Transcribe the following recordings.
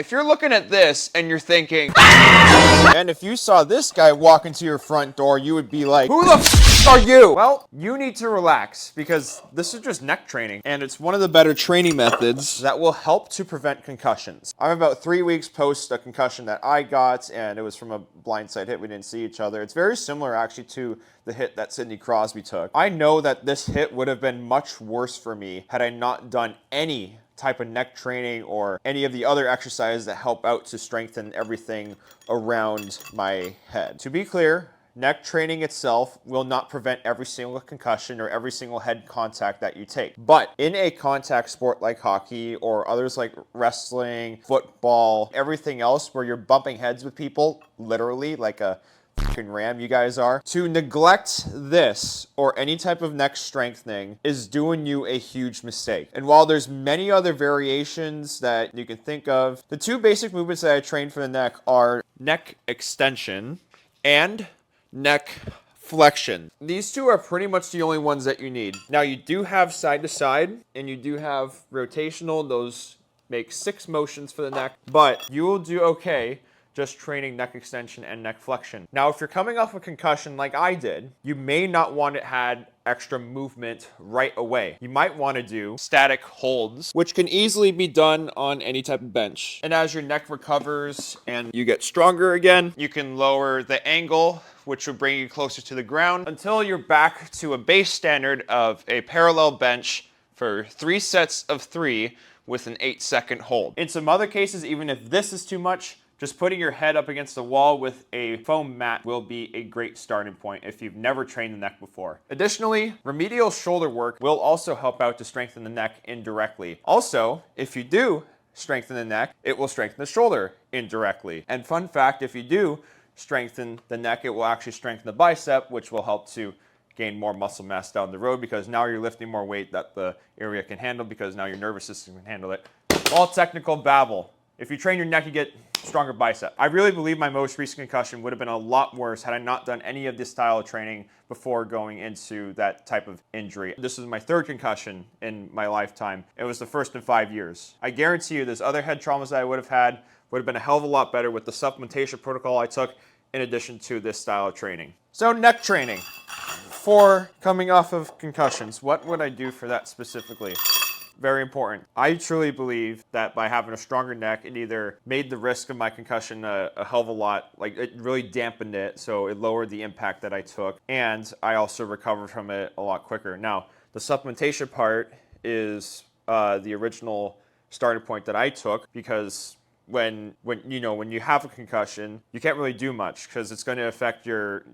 if you're looking at this and you're thinking, and if you saw this guy walk into your front door, you would be like, who the f are you? Well, you need to relax because this is just neck training and it's one of the better training methods that will help to prevent concussions. I'm about 3 weeks post a concussion that I got, and it was from a blindside hit. We didn't see each other. It's very similar actually to the hit that Sidney Crosby took. I know that this hit would have been much worse for me had I not done any type of neck training or any of the other exercises that help out to strengthen everything around my head. To be clear, neck training itself will not prevent every single concussion or every single head contact that you take. But in a contact sport like hockey or others like wrestling, football, everything else where you're bumping heads with people, literally like a fucking ram you guys are, to neglect this or any type of neck strengthening is doing you a huge mistake. And while there's many other variations that you can think of, the two basic movements that I train for the neck are neck extension and neck flexion. These two are pretty much the only ones that you need. Now you do have side to side and you do have rotational. Those make 6 motions for the neck, but you will do okay just training neck extension and neck flexion. Now, if you're coming off a concussion like I did, you may not want to add extra movement right away. You might want to do static holds, which can easily be done on any type of bench. And as your neck recovers and you get stronger again, you can lower the angle, which will bring you closer to the ground until you're back to a base standard of a parallel bench for 3 sets of 3 with an 8-second hold. In some other cases, even if this is too much, just putting your head up against the wall with a foam mat will be a great starting point if you've never trained the neck before. Additionally, remedial shoulder work will also help out to strengthen the neck indirectly. Also, if you do strengthen the neck, it will strengthen the shoulder indirectly. And fun fact, if you do strengthen the neck, it will actually strengthen the bicep, which will help to gain more muscle mass down the road because now you're lifting more weight that the area can handle because now your nervous system can handle it. All technical babble. If you train your neck, you get stronger bicep. I really believe my most recent concussion would have been a lot worse had I not done any of this style of training before going into that type of injury. This is my 3rd concussion in my lifetime. It was the first in 5 years. I guarantee you there's other head traumas that I would have had would have been a hell of a lot better with the supplementation protocol I took in addition to this style of training. So neck training for coming off of concussions. What would I do for that specifically? Very important. I truly believe that by having a stronger neck, it either made the risk of my concussion a hell of a lot, like it really dampened it, so it lowered the impact that I took, and I also recovered from it a lot quicker. Now, the supplementation part is the original starting point that I took because when you have a concussion, you can't really do much because it's going to affect your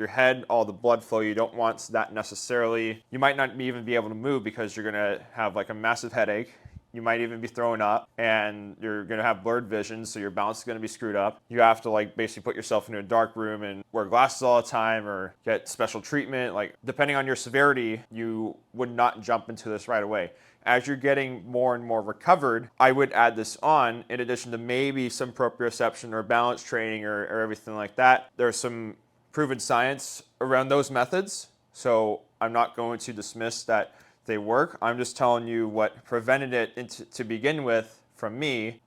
head, all the blood flow. You don't want that necessarily. You might not even be able to move because you're going to have like a massive headache. You might even be throwing up and you're going to have blurred vision, so your balance is going to be screwed up. You have to like basically put yourself into a dark room and wear glasses all the time or get special treatment. Like depending on your severity, you would not jump into this right away. As you're getting more and more recovered, I would add this on in addition to maybe some proprioception or balance training or everything like that. There's some proven science around those methods, so I'm not going to dismiss that they work. I'm just telling you what prevented it to begin with from me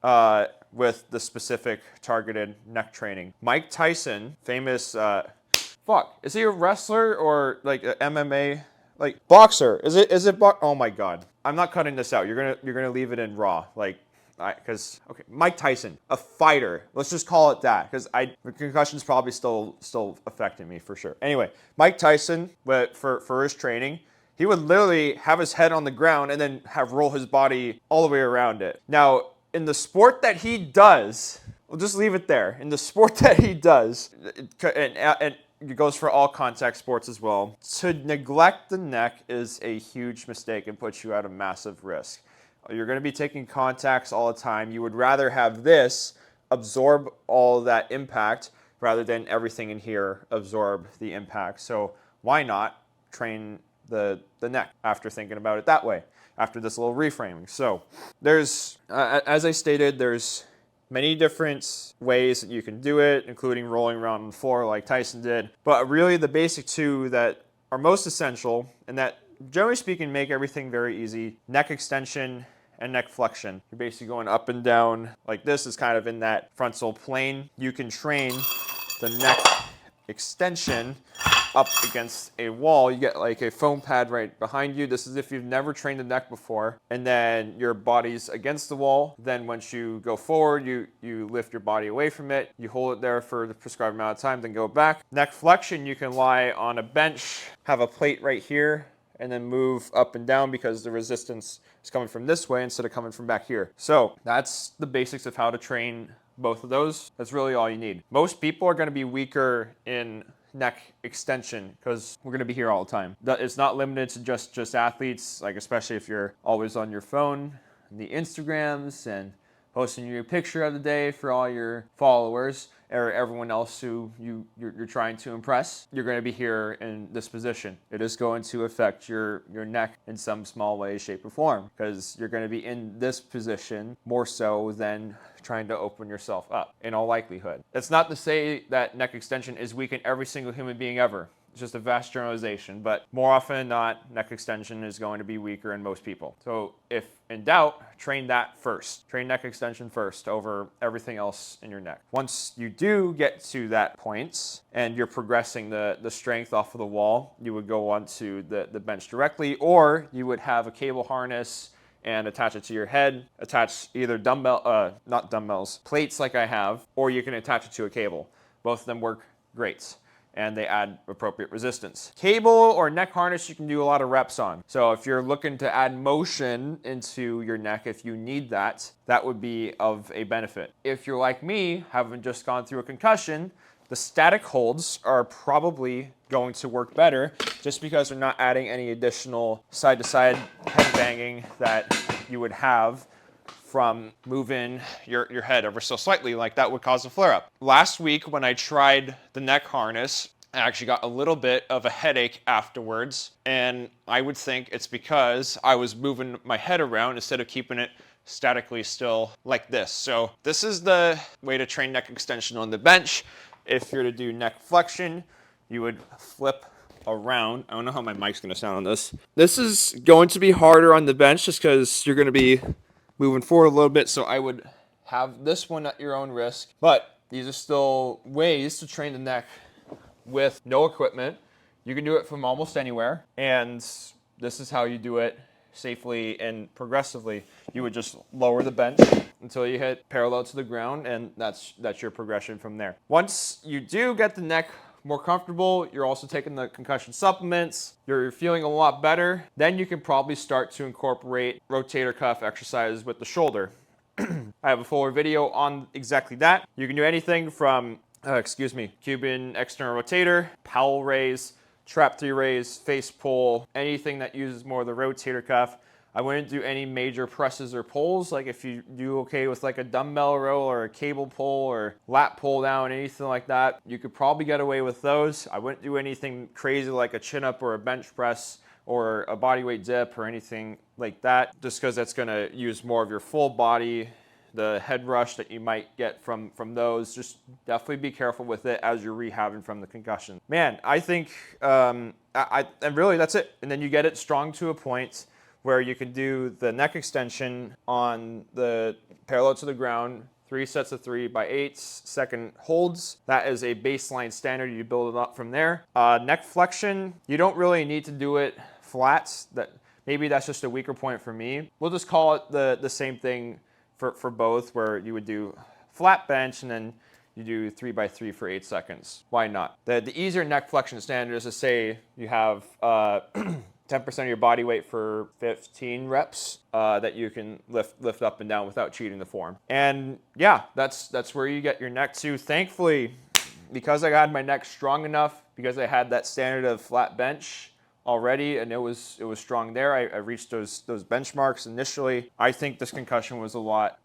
with the specific targeted neck training. Mike Tyson, famous, is he a wrestler or like a MMA? Like boxer? Is it oh my God. I'm not cutting this out. You're gonna leave it in raw. Like, okay, Mike Tyson, a fighter. Let's just call it that, because the concussion's probably still affecting me for sure. Anyway, Mike Tyson, but for his training, he would literally have his head on the ground and then roll his body all the way around it. Now, in the sport that he does, we'll just leave it there. In the sport that he does, and it goes for all contact sports as well, to neglect the neck is a huge mistake and puts you at a massive risk. You're going to be taking contacts all the time. You would rather have this absorb all that impact rather than everything in here absorb the impact. So why not train the neck after thinking about it that way, after this little reframing? So there's, as I stated, there's many different ways that you can do it, including rolling around on the floor like Tyson did. But really the basic two that are most essential and that, generally speaking, make everything very easy: neck extension and neck flexion. You're basically going up and down like this. Is kind of in that frontal plane. You can train the neck extension up against a wall. You get like a foam pad right behind you. This is if you've never trained the neck before, and then your body's against the wall. Then once you go forward, you lift your body away from it. You hold it there for the prescribed amount of time, then go back. Neck flexion, you can lie on a bench, have a plate right here, and then move up and down because the resistance is coming from this way instead of coming from back here. So that's the basics of how to train both of those. That's really all you need. Most people are going to be weaker in neck extension because we're going to be here all the time. It's not limited to just athletes, like especially if you're always on your phone, the Instagrams, and posting your picture of the day for all your followers or everyone else who you're trying to impress. You're going to be here in this position. It is going to affect your neck in some small way, shape, or form because you're going to be in this position more so than trying to open yourself up in all likelihood. That's not to say that neck extension is weak in every single human being ever. It's just a vast generalization, but more often than not, neck extension is going to be weaker in most people. So if in doubt, train that first. Train neck extension first over everything else in your neck. Once you do get to that point and you're progressing the strength off of the wall, you would go onto the bench directly, or you would have a cable harness and attach it to your head, attach either not dumbbells, plates like I have, or you can attach it to a cable. Both of them work great, and they add appropriate resistance. Cable or neck harness, you can do a lot of reps on. So if you're looking to add motion into your neck, if you need that, that would be of a benefit. If you're like me, having just gone through a concussion, the static holds are probably going to work better just because they're not adding any additional side-to-side head banging that you would have from moving your head ever so slightly, like that would cause a flare-up. Last week when I tried the neck harness, I actually got a little bit of a headache afterwards, and I would think it's because I was moving my head around instead of keeping it statically still like this. So this is the way to train neck extension on the bench. If you're to do neck flexion, you would flip around. I don't know how my mic's going to sound on this. This is going to be harder on the bench just because you're going to be moving forward a little bit. So I would have this one at your own risk. But these are still ways to train the neck with no equipment. You can do it from almost anywhere. And this is how you do it safely and progressively. You would just lower the bench until you hit parallel to the ground, and that's your progression from there. Once you do get the neck more comfortable, you're also taking the concussion supplements, you're feeling a lot better, then you can probably start to incorporate rotator cuff exercises with the shoulder. I have a fuller video on exactly that. You can do anything from, Cuban external rotator, Powell raise, trap 3 raise, face pull, anything that uses more of the rotator cuff. I wouldn't do any major presses or pulls. Like if you do okay with like a dumbbell row or a cable pull or lat pull down, anything like that, you could probably get away with those. I wouldn't do anything crazy like a chin up or a bench press or a bodyweight dip or anything like that, just because that's gonna use more of your full body. The head rush that you might get from those, just definitely be careful with it as you're rehabbing from the concussion. Man, I think, and really that's it. And then you get it strong to a point where you can do the neck extension on the parallel to the ground, 3 sets of 3 by 8 second holds. That is a baseline standard. You build it up from there. Neck flexion, you don't really need to do it flat. Maybe that's just a weaker point for me. We'll just call it the same thing for both, where you would do flat bench and then you do 3 by 3 for 8 seconds. Why not? The easier neck flexion standard is to say you have 10% of your body weight for 15 reps that you can lift up and down without cheating the form. And yeah, that's where you get your neck to. Thankfully, because I had my neck strong enough, because I had that standard of flat bench already and it was strong there, I reached those benchmarks initially. I think this concussion was a lot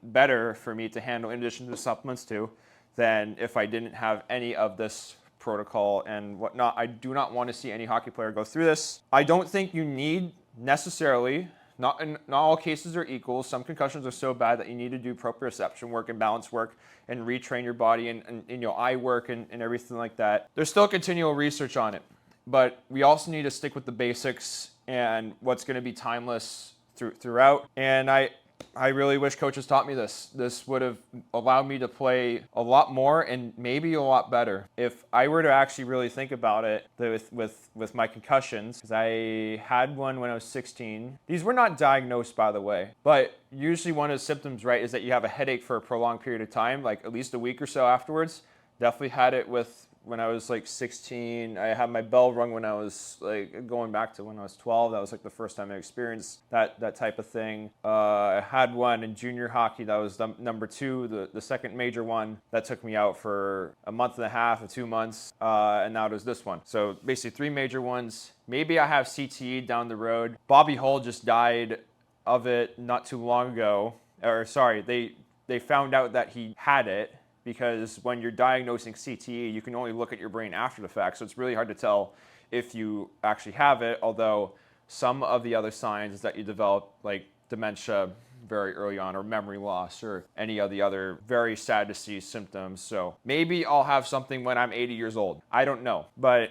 better for me to handle, in addition to the supplements too, than if I didn't have any of this protocol and whatnot. I do not want to see any hockey player go through this. I don't think you need necessarily, not all cases are equal. Some concussions are so bad that you need to do proprioception work and balance work and retrain your body and eye work and everything like that. There's still continual research on it, but we also need to stick with the basics and what's going to be timeless throughout. And I really wish coaches taught me this. This would have allowed me to play a lot more and maybe a lot better. If I were to actually really think about it with my concussions, because I had one when I was 16. These were not diagnosed, by the way, but usually one of the symptoms, right, is that you have a headache for a prolonged period of time, like at least a week or so afterwards. Definitely had it when I was like 16. I had my bell rung when I was like going back to when I was 12. That was like the first time I experienced that type of thing. I had one in junior hockey. That was number 2, the second major one that took me out for a month and a half or 2 months. And now there's this one. So basically 3 major ones. Maybe I have CTE down the road. Bobby Hull just died of it not too long ago. Or sorry, they found out that he had it, because when you're diagnosing CTE, you can only look at your brain after the fact. So it's really hard to tell if you actually have it, although some of the other signs is that you develop like dementia very early on, or memory loss, or any of the other very sad to see symptoms. So maybe I'll have something when I'm 80 years old. I don't know. But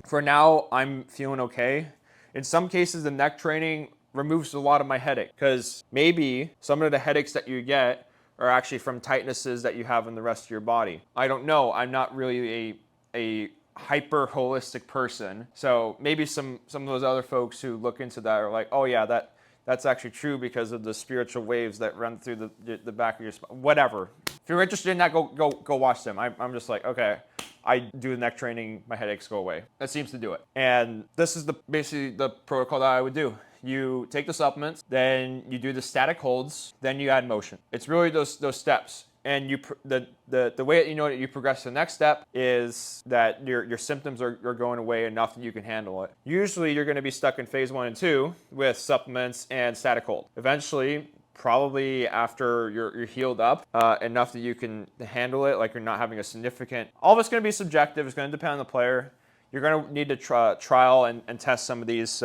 for now, I'm feeling okay. In some cases, the neck training removes a lot of my headache, because maybe some of the headaches that you get are actually from tightnesses that you have in the rest of your body. I don't know. I'm not really a hyper holistic person. So maybe some of those other folks who look into that are like, oh yeah, that's actually true because of the spiritual waves that run through the back of your spine. Whatever. If you're interested in that, go watch them. I'm just like, okay, I do the neck training, my headaches go away. That seems to do it. And this is basically the protocol that I would do. You take the supplements, then you do the static holds, then you add motion. It's really those steps. And the way that you know that you progress to the next step is that your symptoms are going away enough that you can handle it. Usually you're going to be stuck in phase 1 and 2 with supplements and static hold. Eventually, probably after you're healed up enough that you can handle it, like you're not having a significant... All of it's going to be subjective. It's going to depend on the player. You're going to need to trial and test some of these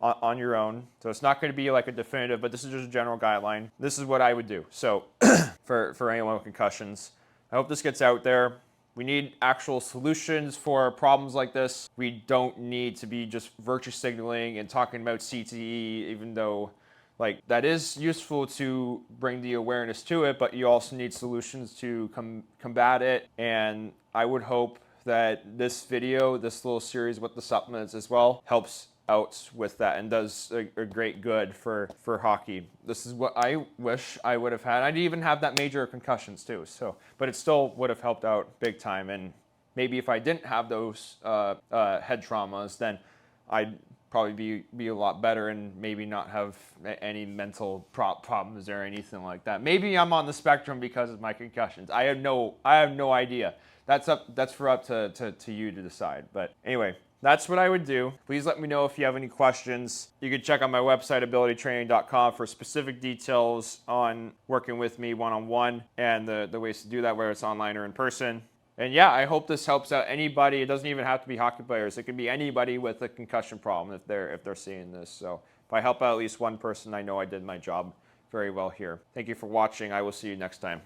on your own. So it's not going to be like a definitive, but this is just a general guideline. This is what I would do. So for anyone with concussions, I hope this gets out there. We need actual solutions for problems like this. We don't need to be just virtue signaling and talking about CTE, even though like that is useful to bring the awareness to it, but you also need solutions to combat it. And I would hope that this video, this little series with the supplements as well, helps out with that and does a great good for hockey. This is what I wish I would have had. I didn't even have that major concussions too, so but it still would have helped out big time. And maybe if I didn't have those head traumas, then I'd probably be a lot better and maybe not have any mental problems or anything like that. Maybe I'm on the spectrum because of my concussions. I have no idea. That's up to you to decide. But anyway, that's what I would do. Please let me know if you have any questions. You can check out my website, abilitytraining.com, for specific details on working with me one-on-one and the ways to do that, whether it's online or in person. And yeah, I hope this helps out anybody. It doesn't even have to be hockey players. It can be anybody with a concussion problem if they're seeing this. So if I help out at least one person, I know I did my job very well here. Thank you for watching. I will see you next time.